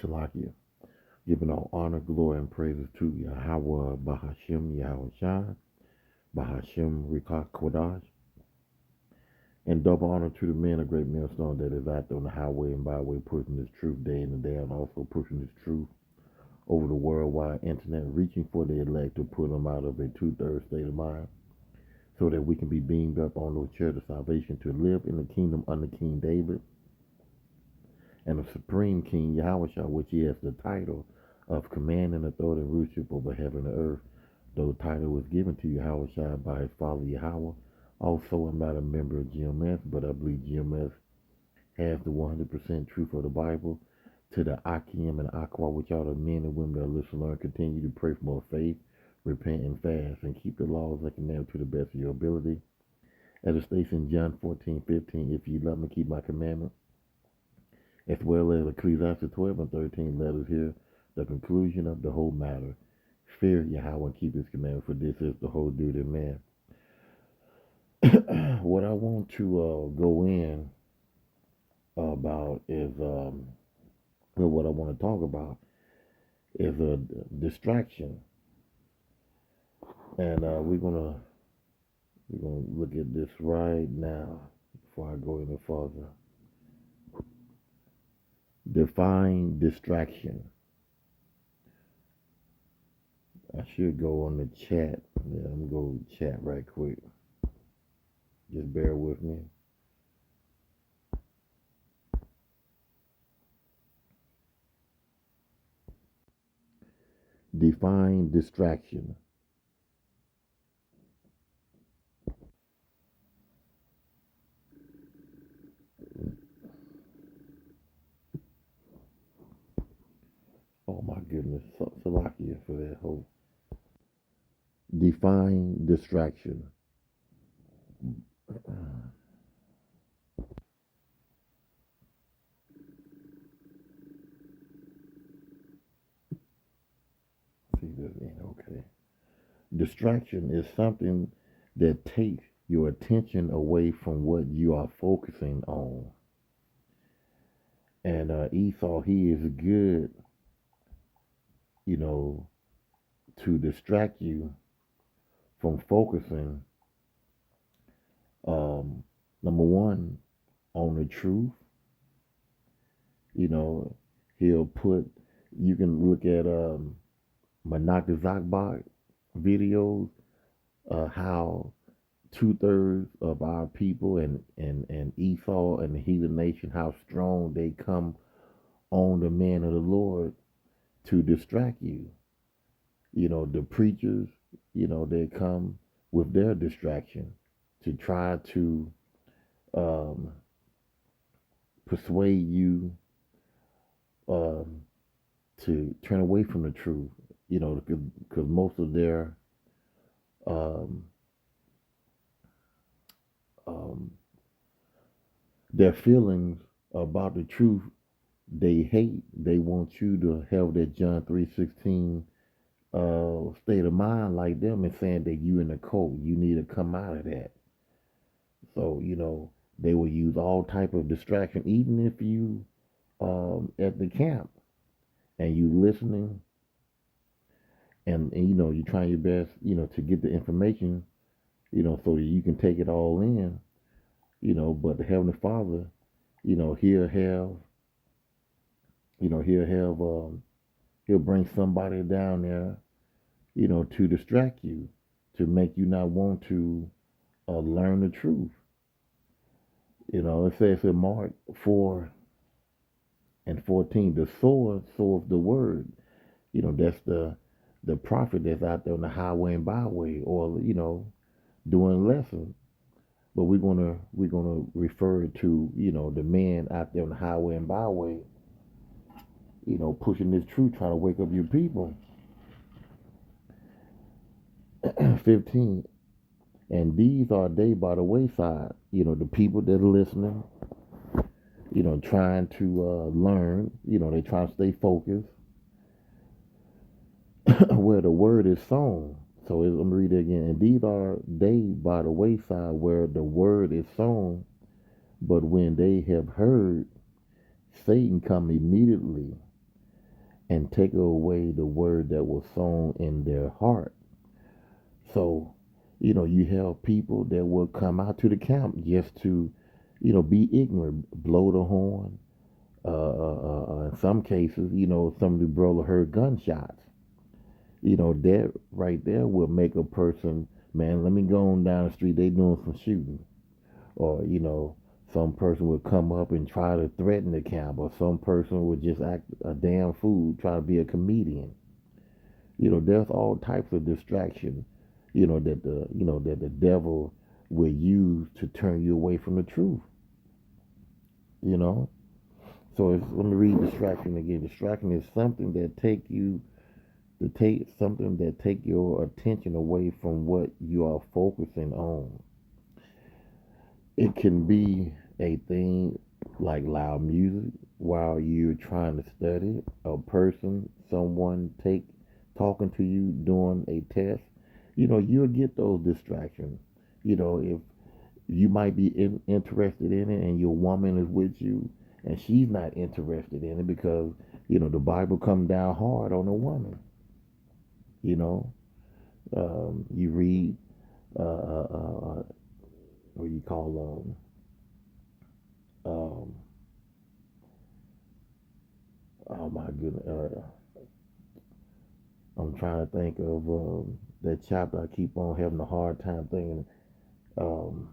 Salakia, giving all honor, glory, and praises to Yahweh Bahashim Yahweh Shai, Bahashim Rikah Kodash, and double honor to the men of great millstone that is out there on the highway and byway pushing this truth day in and day out, and also pushing this truth over the worldwide internet, reaching for the elect to put them out of a two-thirds state of mind so that we can be beamed up on those chairs of salvation to live in the kingdom under King David and the supreme King Yahweh, which he has the title of command and authority and rulership over heaven and earth. Though the title was given to Yahweh by his father Yahweh. Also, I'm not a member of GMS, but I believe GMS has the 100% truth of the Bible. To the Akim and Aqua, which are the men and women that listen, learn, continue to pray for more faith, repent and fast, and keep the laws and commandments to the best of your ability. As it states in John 14:15, if you love me, keep my commandments. As well as Ecclesiastes 12 and 13 letters here, the conclusion of the whole matter. Fear Yahweh and keep his commandments, for this is the whole duty of man. What I want to go in about is, what I want to talk about is a distraction. And we're gonna look at this right now before I go any further. Define distraction. I should go on the chat. Yeah, I'm gonna go chat right quick. Just bear with me. Define distraction. Oh my goodness, Salakia for that whole. Define distraction. See this ain't okay. Distraction is something that takes your attention away from what you are focusing on. And Esau, he is good, to distract you from focusing, number one, on the truth. He'll put, you can look at Manak Zakbak videos, how two-thirds of our people and Esau and the heathen nation, how strong they come on the man of the Lord to distract you. The preachers, they come with their distraction to try to persuade you to turn away from the truth, because most of um, their feelings about the truth, they hate. They want you to have that John 3:16 state of mind like them, and saying that you in a cult, you need to come out of that. So they will use all type of distraction, even if you at the camp and you listening, and you trying your best, to get the information, so that you can take it all in, but the Heavenly Father, he'll have, he'll bring somebody down there, to distract you, to make you not want to learn the truth. It says in Mark 4:14, the sword soweth the word. That's the prophet that's out there on the highway and byway, or doing lessons. But we're gonna refer to the man out there on the highway and byway, pushing this truth, trying to wake up your people. 15. And these are they by the wayside, the people that are listening, trying to learn, they try to stay focused, where the word is sown. So I'm going to read it again. And these are they by the wayside where the word is sown, but when they have heard, Satan come immediately and take away the word that was sown in their heart. So, you have people that will come out to the camp just to, be ignorant, blow the horn. In some cases, some of the brother heard gunshots. That right there will make a person, man, let me go on down the street. They doing some shooting. Or, some person would come up and try to threaten the camp. Or some person would just act a damn fool, try to be a comedian. There's all types of distraction, that the devil will use to turn you away from the truth, you know. So let me read distraction again. Distraction is something that take your attention away from what you are focusing on. It can be a thing like loud music while you're trying to study, a person, someone take talking to you during a test. You'll get those distractions. If you might be interested in it and your woman is with you and she's not interested in it because, the Bible comes down hard on a woman. You know, you read, what you call, oh my goodness, I'm trying to think of that chapter. I keep on having a hard time thinking. Um,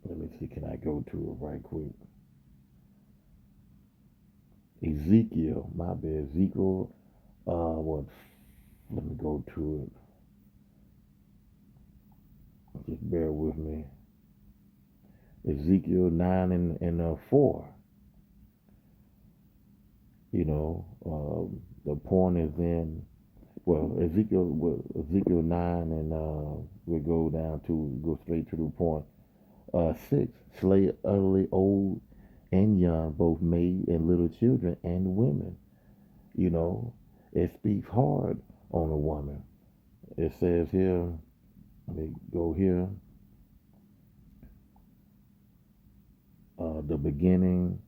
Let me see, can I go to it right quick? Ezekiel, my bad. Ezekiel, what? Let me go to it. Just bear with me. Ezekiel 9 and 4. The point is in, Ezekiel 9 and we'll go straight to the point. 6, slay utterly old and young, both maid and little children and women. It speaks hard on a woman. It says here, let me go here, the beginning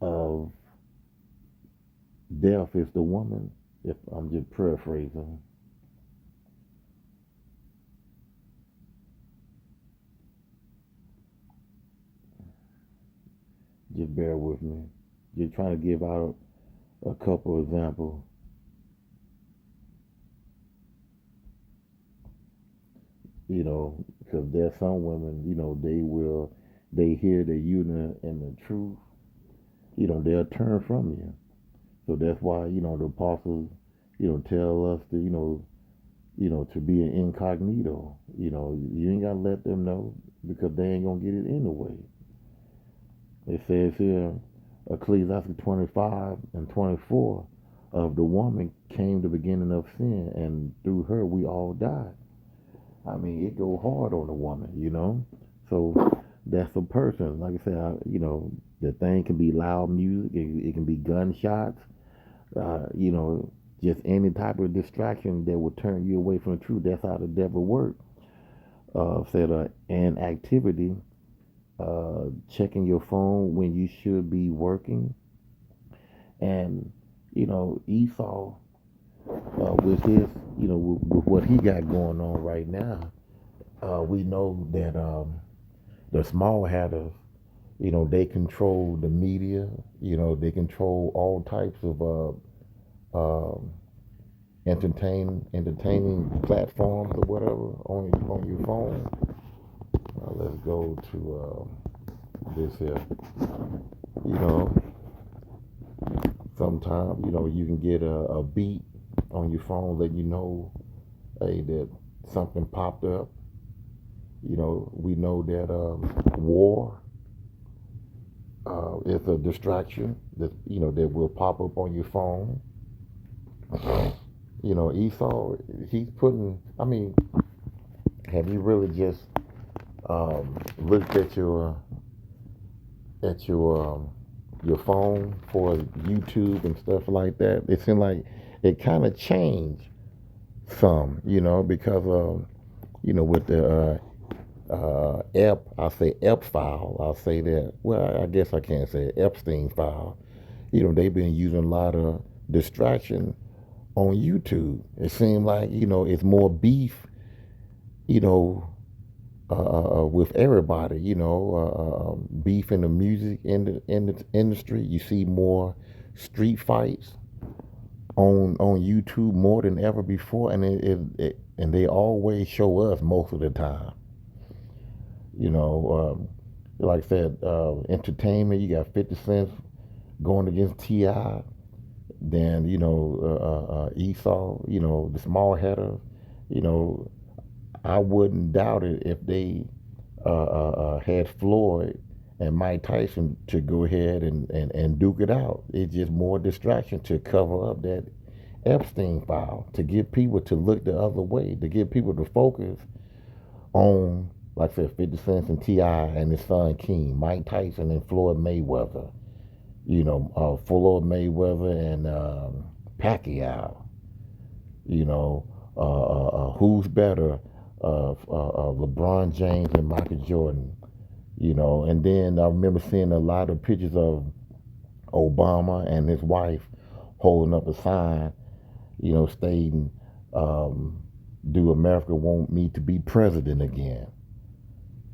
of death is the woman. If I'm just paraphrasing, just bear with me. Just trying to give out a couple examples. Because there's some women, they hear that you in the truth, they'll turn from you. So that's why, the apostles, tell us to, to be an incognito. You ain't got to let them know because they ain't going to get it anyway. It says here, Ecclesiastes 25 and 24, of the woman came the beginning of sin, and through her we all died. I mean, it go hard on the woman. So that's a person. Like I said, the thing can be loud music. It can be gunshots. You know, just any type of distraction that will turn you away from the truth. That's how the devil works. An activity, checking your phone when you should be working. And, Esau, with his, with what he got going on right now, we know that the small hatters, they control the media. They control all types of entertaining platforms or whatever on your phone. Let's go to this here. You know, Sometimes you can get a beat on your phone letting you know, hey, that something popped up. We know that war is a distraction that will pop up on your phone. Esau, he's putting. I mean, have you really just looked at your phone for YouTube and stuff like that? It seemed like it kind of changed some, because with the I'll say Ep file. I'll say that. Well, I guess I can't say Epstein file. they've been using a lot of distraction on YouTube. It seems like, it's more beef, you know, with everybody, beef in the music in the industry. You see more street fights on YouTube more than ever before, and and they always show us most of the time. You know, like I said, entertainment. You got 50 Cent going against Ti. Then Esau. The small header. You know, I wouldn't doubt it if they had Floyd and Mike Tyson to go ahead and duke it out. It's just more distraction to cover up that Epstein file, to get people to look the other way, to get people to focus on, like I said, 50 Cent and T.I. and his son King, Mike Tyson and Floyd Mayweather, Floyd Mayweather and Pacquiao, who's better, LeBron James and Michael Jordan, and then I remember seeing a lot of pictures of Obama and his wife holding up a sign, stating, "Do America want me to be president again?"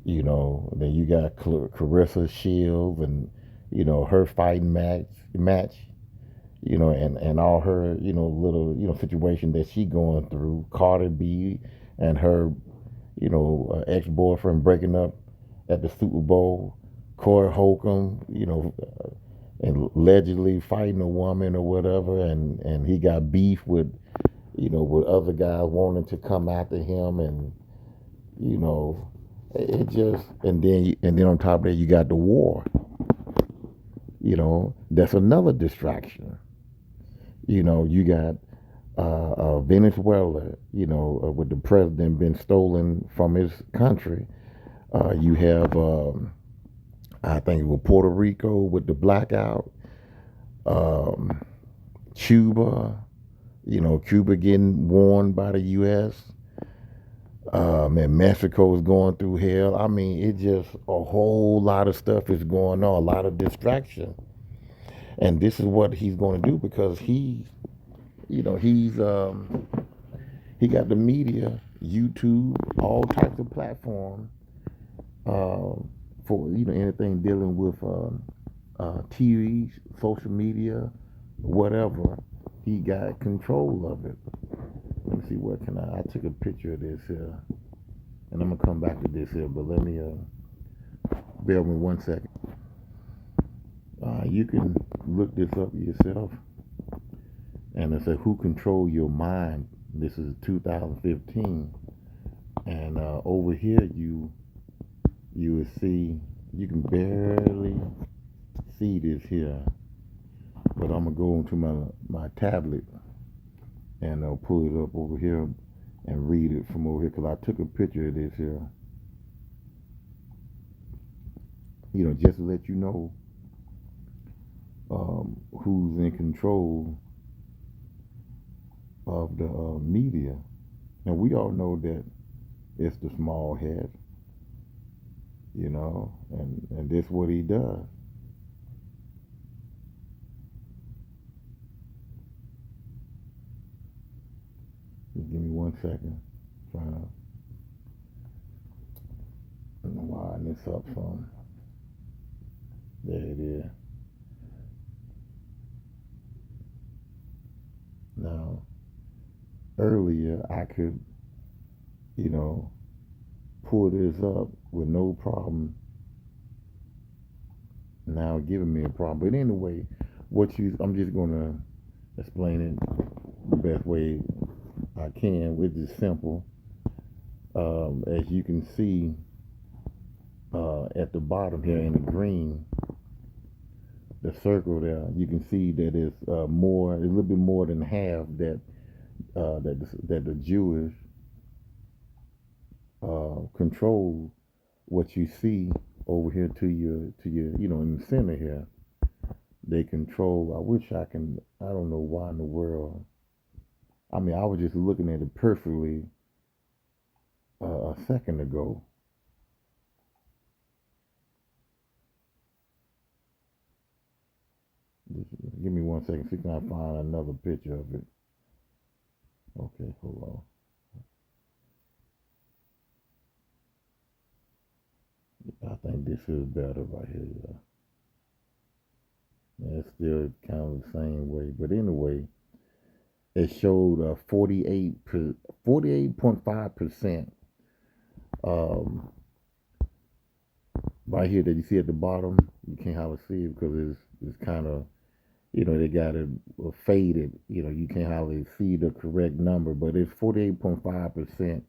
Then you got Carissa Shields and her fighting match, and all her little situation that she going through. Carter B and her ex boyfriend breaking up at the Super Bowl. Corey Holcomb, and allegedly fighting a woman or whatever, and he got beef with other guys wanting to come after him, and you know, it just and then on top of that you got the war. That's another distraction. You got Venezuela. With the president been stolen from his country. You have I think it was Puerto Rico with the blackout. Um, Cuba. Cuba getting warned by the U.S. And Mexico is going through hell. I mean, it just a whole lot of stuff is going on, a lot of distraction. And this is what he's going to do because he got the media, YouTube, all types of platforms for anything dealing with TV, social media, whatever. He got control of it. Let me see, what can I took a picture of this here, and I'm gonna come back to this here, but let me bear with me 1 second. You can look this up yourself, and it says who control your mind. This is 2015, and over here you will see, you can barely see this here, but I'm gonna go into my tablet and I'll pull it up over here and read it from over here because I took a picture of this here. Just to let you know who's in control of the media. Now we all know that it's the small head, and this what he does. Just give me 1 second. Trying to line this up some. There it is. Now, earlier I could, pull this up with no problem. Now giving me a problem. But anyway, I'm just gonna explain it the best way I can, which is simple. As you can see at the bottom here in the green, the circle there, you can see that it's a little bit more than half that the Jewish control what you see over here to your in the center here. They control. I wish I can. I don't know why in the world. I mean, I was just looking at it perfectly a second ago. Give me 1 second. See, can I find another picture of it? Okay, hold on. I think this is better right here. Yeah, it's still kind of the same way, but anyway, it showed 48.5%. Um, right here that you see at the bottom, you can't hardly see it because it's kind of, they got it faded. You can't hardly see the correct number, but it's 48.5%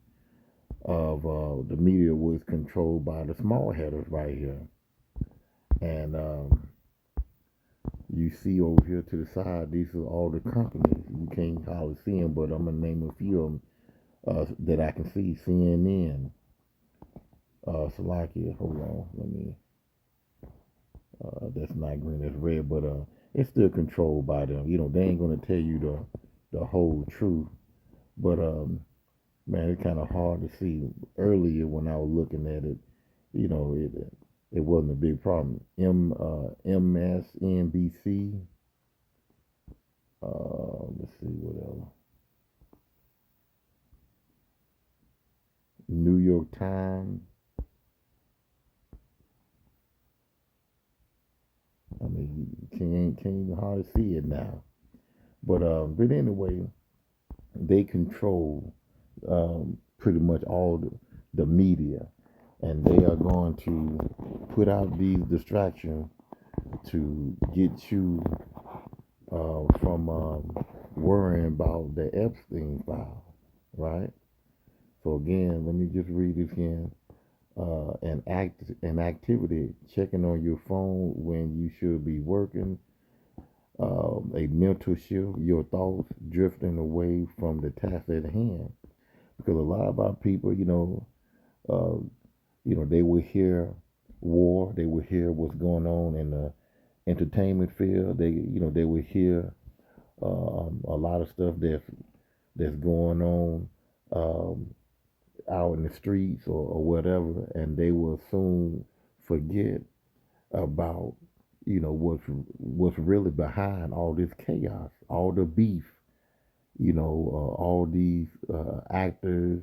of the media was controlled by the small headers right here. And you see over here to the side, these are all the companies. You can't hardly see them, but I'm going to name a few of them that I can see. CNN, Slovakia, hold on, let me, that's not green, that's red, but it's still controlled by them. They ain't going to tell you the whole truth. But man, it's kind of hard to see. Earlier when I was looking at it, it wasn't a big problem. MSNBC. Let's see what else. New York Times. I mean, you can't even hardly see it now. But anyway, they control pretty much all the media, and they are going to put out these distractions to get you from worrying about the Epstein file, right? So again, let me just read this again. An activity checking on your phone when you should be working. A mental shift, your thoughts drifting away from the task at hand. Because a lot of our people, uh, they will hear war, they will hear what's going on in the entertainment field. They will hear a lot of stuff that's going on out in the streets or whatever, and they will soon forget about what's really behind all this chaos, all the beef, all these actors,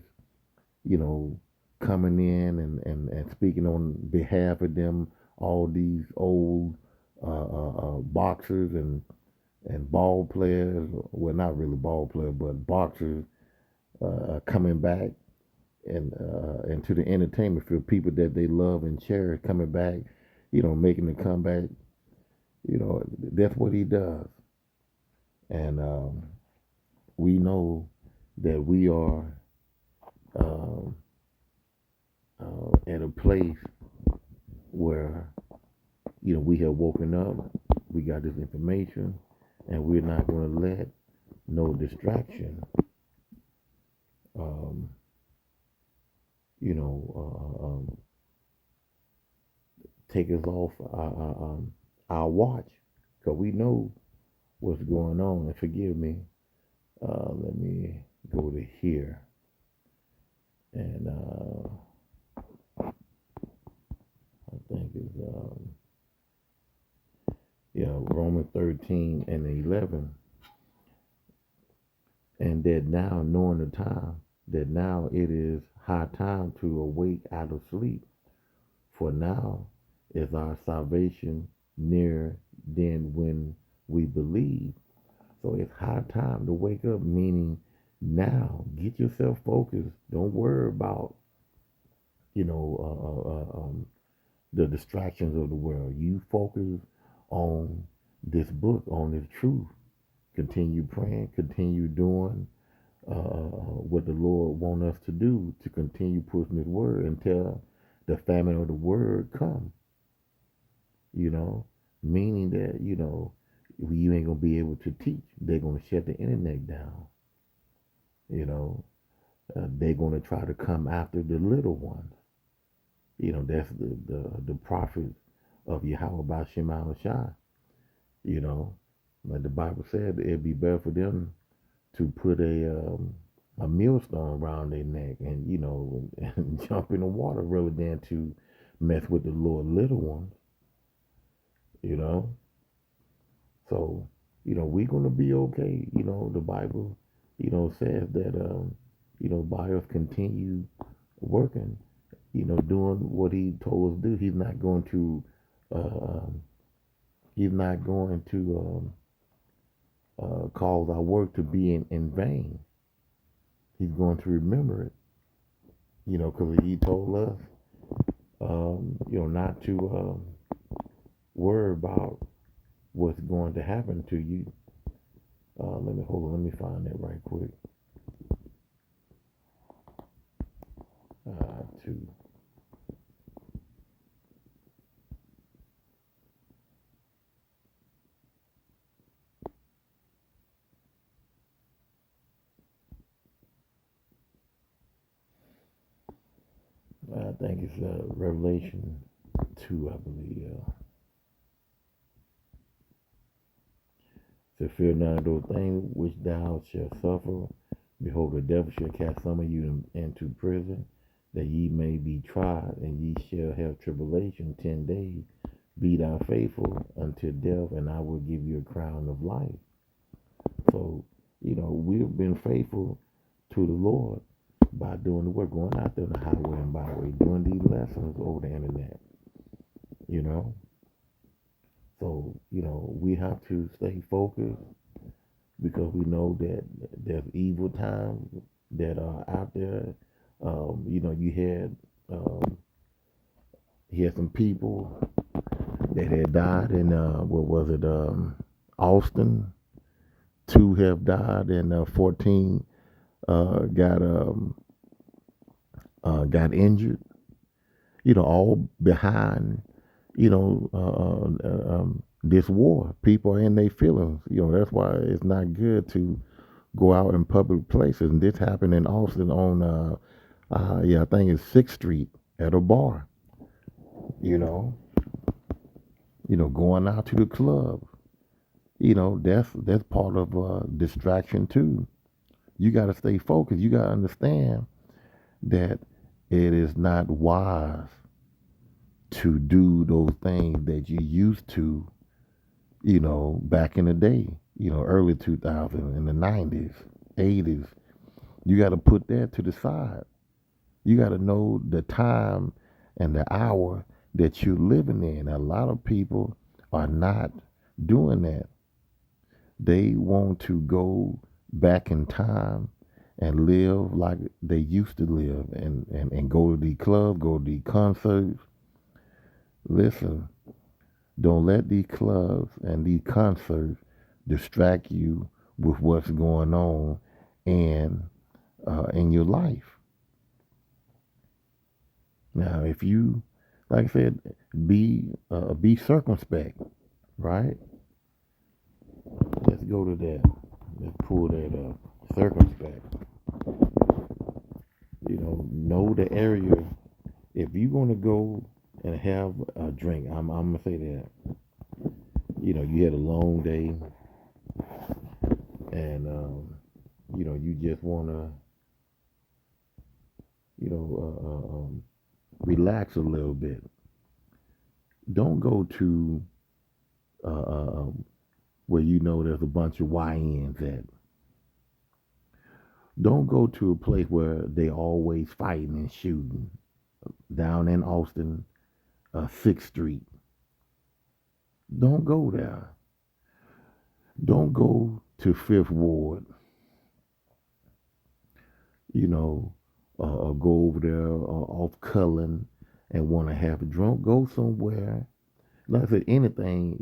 you know, coming in and speaking on behalf of them, all these old boxers and ball players, well, not really ball players, but boxers coming back and into the entertainment field, people that they love and cherish coming back, making the comeback. That's what he does. And we know that we are um, at a place where, we have woken up, we got this information, and we're not going to let no distraction, um, take us off our watch, because we know what's going on. And forgive me, let me go to here. And I think it's, Romans 13 and 11. And that now, knowing the time, that now it is high time to awake out of sleep. For now is our salvation nearer than when we believe. So it's high time to wake up, meaning now get yourself focused. Don't worry about, the distractions of the world. You focus on this book, on this truth. Continue praying, continue doing what the Lord wants us to do, to continue pushing His word until the famine of the word come. Meaning that you ain't gonna be able to teach. They're gonna shut the internet down. They're gonna try to come after the little ones. That's the prophets of Yahweh Bashim Shai. Like the Bible said, it'd be better for them to put a millstone around their neck and and jump in the water rather than to mess with the Lord little ones. you know So, we're going to be okay. The Bible, says that, by us continue working, doing what he told us to do. Uh, he's not going to cause our work to be in vain. He's going to remember it, because he told us, not to worry about what's going to happen to you. Let me find that right quick. To I think it's Revelation 2, I believe. To fear none of those things which thou shalt suffer. Behold, the devil shall cast some of you into prison, that ye may be tried, and ye shall have tribulation 10 days. Be thou faithful unto death, and I will give you a crown of life. So, we've been faithful to the Lord by doing the work, going out there on the highway and byway, doing these lessons over the internet, you know. So, we have to stay focused because we know that there's evil times that are out there. Um, you had some people that had died in what was it, Austin. Two have died, and 14 got injured. All behind this war. People are in their feelings. That's why it's not good to go out in public places. And this happened in Austin on, I think it's 6th Street at a bar. You know, going out to the club. That's part of distraction too. You got to stay focused. You got to understand that it is not wise to do those things that you used to, back in the day, early 2000s, in the 90s, 80s. You got to put that to the side. You got to know the time and the hour that you're living in. A lot of people are not doing that. They want to go back in time and live like they used to live and go to the club, go to the concerts. Listen, don't let these clubs and these concerts distract you with what's going on and in your life. Now, if you, like I said, be circumspect, right? Let's go to that. Let's pull that up. Circumspect. Know the area. If you're gonna go and have a drink, I'm gonna say that. You had a long day, and you just wanna, you know, relax a little bit. Don't go to where there's a bunch of YNs at. Don't go to a place where they always fighting and shooting. Down in Austin, 6th Street. Don't go there. Don't go to Fifth Ward. Go over there off Cullen and want to have a drunk. Go somewhere. Like I said, anything.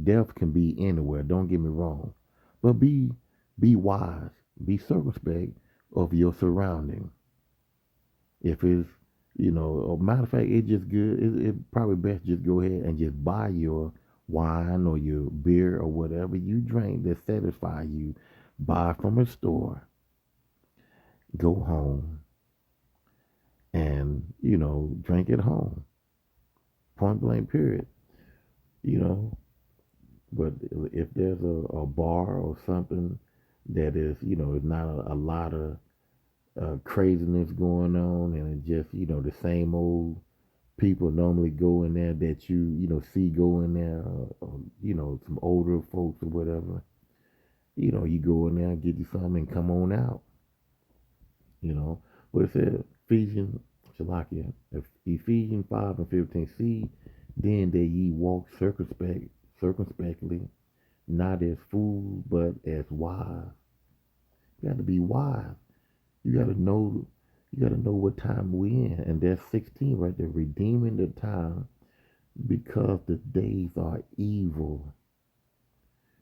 Death can be anywhere. Don't get me wrong, but be wise. Be circumspect of your surroundings. If it's, a matter of fact, it's just good. It probably best just go ahead and just buy your wine or your beer or whatever you drink that satisfy you. Buy from a store. Go home and, drink at home. Point blank, period. You know, but if there's a bar or something that is, is not a lot of craziness going on and it's just, the same old people normally go in there that see go in there, some older folks or whatever. You go in there, get you something, and come on out. What it said, Ephesians, Shalakia, Ephesians 5 and 15. See, then that ye walk circumspectly, not as fools, but as wise. You got to be wise. You got to know. You got to know what time we in, and that's 16 right there. Redeeming the time, because the days are evil.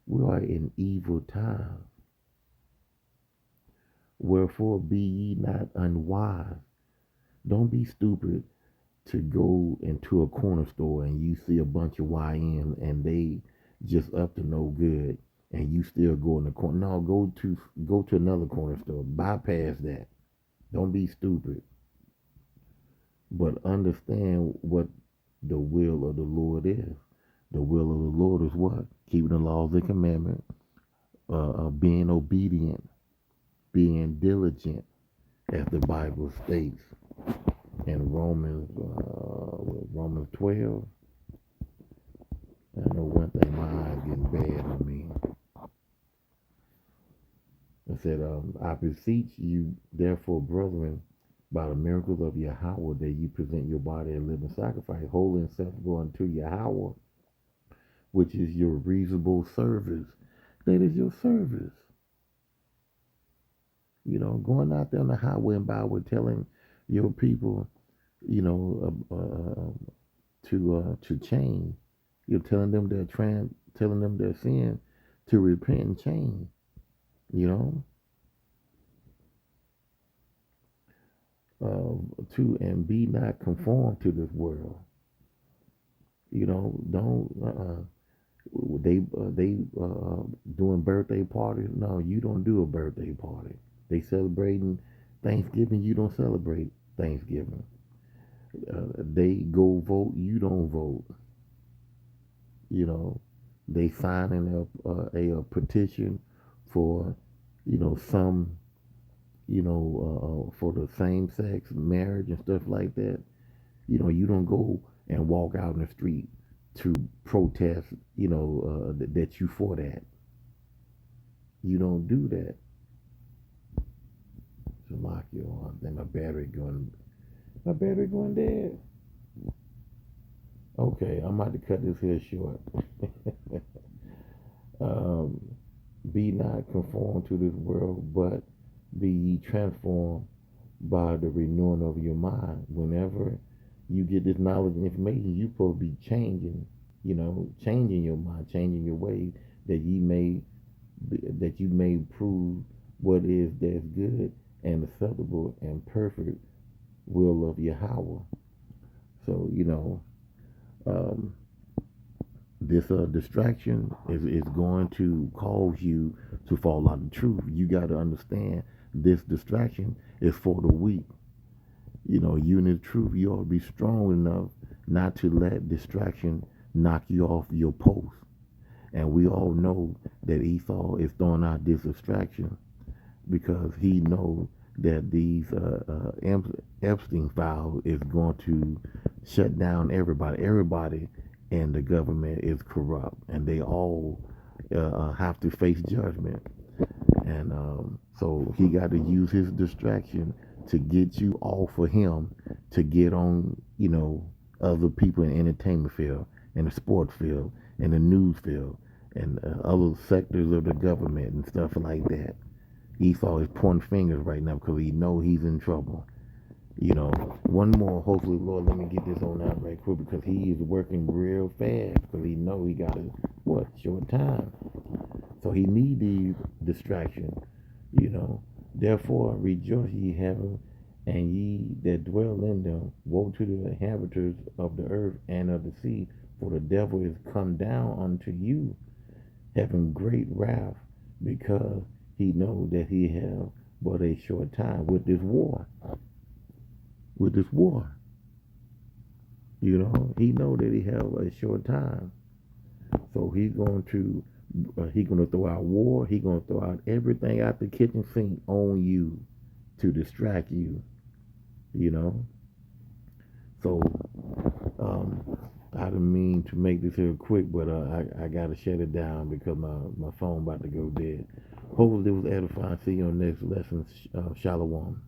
We are in evil times. Wherefore be ye not unwise. Don't be stupid to go into a corner store and you see a bunch of YN and they just up to no good, and you still go in the corner. No, go to another corner store. Bypass that. Don't be stupid. But understand what the will of the Lord is. The will of the Lord is what? Keeping the laws and commandments, being obedient, being diligent, as the Bible states in Romans 12. I know one thing, my eyes getting bad on me. It said, I beseech you, therefore, brethren, by the miracles of Yahweh, that you present your body a living sacrifice, holy and acceptable unto Yahweh, which is your reasonable service. That is your service. Going out there on the highway and byway telling your people, to change. You're telling them telling them their sin, to repent and change. And be not conformed to this world. Don't they doing birthday parties. No, you don't do a birthday party. They celebrating Thanksgiving. You don't celebrate Thanksgiving. They go vote. You don't vote. They signing a petition for some for the same sex marriage and stuff like that. You don't go and walk out in the street to protest, that you for that. You don't do that. So lock you on. Then my battery going dead. Okay, I'm about to cut this here short. Be not conformed to this world, but be ye transformed by the renewing of your mind. Whenever you get this knowledge and information, you're supposed to be changing your mind, changing your ways, that you may prove what is that's good and acceptable and perfect will of Yahweh. So this distraction is going to cause you to fall out of the truth. You got to understand, this distraction is for the weak. You in the truth, you ought to be strong enough not to let distraction knock you off your post. And we all know that Esau is throwing out this distraction because he knows that these Epstein files is going to shut down everybody. Everybody in the government is corrupt, and they all have to face judgment. And so he got to use his distraction to get you off of him, to get on, other people in the entertainment field, in the sports field, in the news field, and other sectors of the government and stuff like that. Esau is pointing fingers right now because he know he's in trouble. One more, hopefully, Lord, let me get this on out right quick, because he is working real fast, because he know he got a short time. So he need these distractions. Therefore rejoice ye heaven, and ye that dwell in them. Woe to the inhabitants of the earth and of the sea, for the devil is come down unto you, having great wrath, because he know that he have but a short time with this war. He know that he have a short time. So he's going to throw out war. He's going to throw out everything out the kitchen sink on you to distract you. So to mean to make this here quick, but I gotta shut it down because my phone about to go dead. Hopefully it was edifying. See you on the next lesson. Shalom.